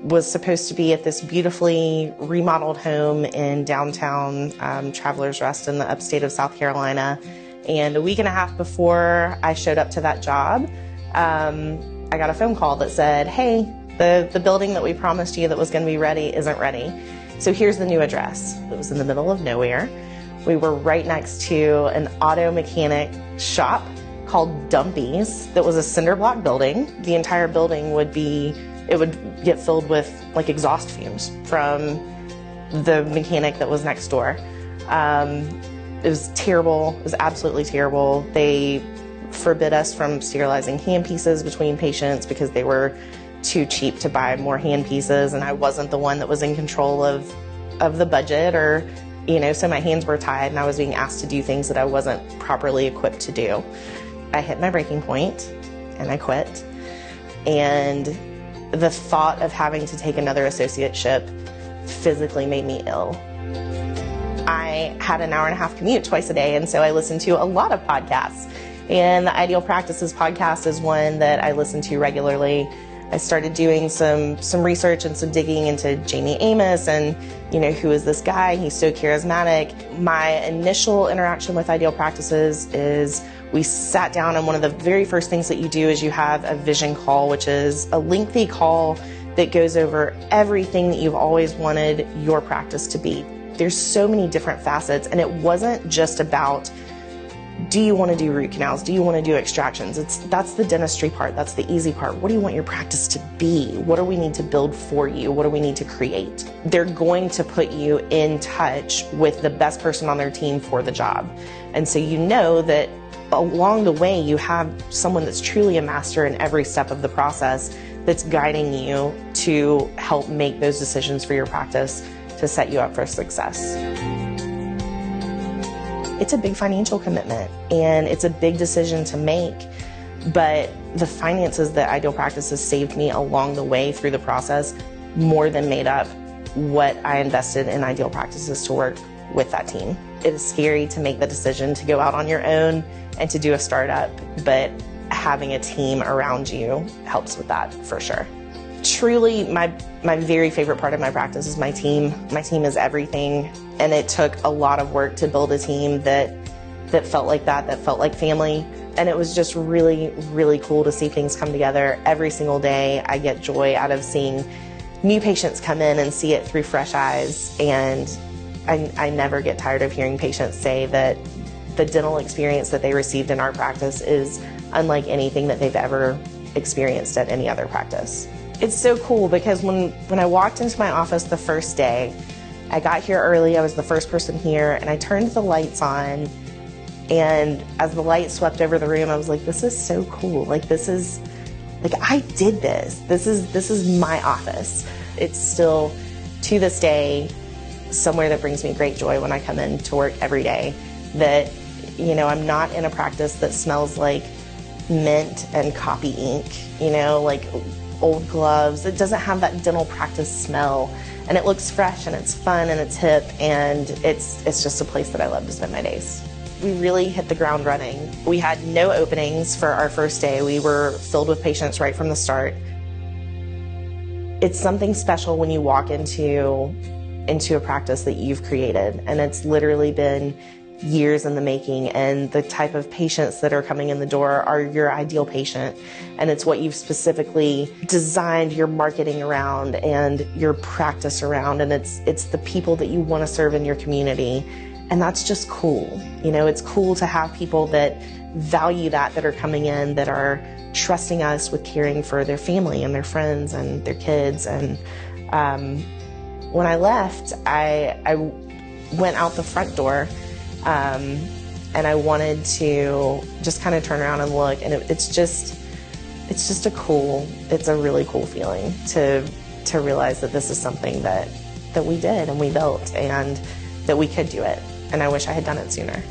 was supposed to be at this beautifully remodeled home in downtown Travelers Rest in the upstate of South Carolina. And a week and a half before I showed up to that job, I got a phone call that said, hey, the building that we promised you that was going to be ready isn't ready. So here's the new address. It was in the middle of nowhere. We were right next to an auto mechanic shop called Dumpy's that was a cinder block building. The entire building would get filled with like exhaust fumes from the mechanic that was next door. It was terrible. It was absolutely terrible. They forbid us from sterilizing hand pieces between patients because they were too cheap to buy more hand pieces, and I wasn't the one that was in control of the budget, or so my hands were tied and I was being asked to do things that I wasn't properly equipped to do. I hit my breaking point and I quit. And the thought of having to take another associateship physically made me ill. I had an hour-and-a-half commute twice a day, and so I listened to a lot of podcasts. And the Ideal Practices podcast is one that I listen to regularly. I started doing some research and some digging into Jamie Amos and, who is this guy? He's so charismatic. My initial interaction with Ideal Practices is we sat down, and one of the very first things that you do is you have a vision call, which is a lengthy call that goes over everything that you've always wanted your practice to be. There's so many different facets, and it wasn't just about, do you want to do root canals? Do you want to do extractions? That's the dentistry part. That's the easy part. What do you want your practice to be? What do we need to build for you? What do we need to create? They're going to put you in touch with the best person on their team for the job. And so you know that along the way you have someone that's truly a master in every step of the process that's guiding you to help make those decisions for your practice to set you up for success. It's a big financial commitment, and it's a big decision to make, but the finances that Ideal Practices saved me along the way through the process more than made up what I invested in Ideal Practices to work with that team. It is scary to make the decision to go out on your own and to do a startup, but having a team around you helps with that for sure. Truly, my very favorite part of my practice is my team. My team is everything, and it took a lot of work to build a team that felt like that felt like family. And it was just really, really cool to see things come together. Every single day, I get joy out of seeing new patients come in and see it through fresh eyes. And I never get tired of hearing patients say that the dental experience that they received in our practice is unlike anything that they've ever experienced at any other practice. It's so cool because when I walked into my office the first day, I got here early, I was the first person here, and I turned the lights on, and as the light swept over the room, I was like, this is so cool. I did this. This is my office. It's still, to this day, somewhere that brings me great joy when I come in to work every day. That, I'm not in a practice that smells like mint and copy ink, like old gloves. It doesn't have that dental practice smell, and it looks fresh and it's fun and it's hip, and it's just a place that I love to spend my days. We really hit the ground running. We had no openings for our first day. We were filled with patients right from the start. It's something special when you walk into a practice that you've created, and it's literally been years in the making, and the type of patients that are coming in the door are your ideal patient, and it's what you've specifically designed your marketing around and your practice around, and it's the people that you want to serve in your community, and that's just cool. It's cool to have people that value that are coming in, that are trusting us with caring for their family and their friends and their kids. And when I left, I went out the front door, and I wanted to just kind of turn around and look, and it's a really cool feeling to realize that this is something that we did and we built, and that we could do it. And I wish I had done it sooner.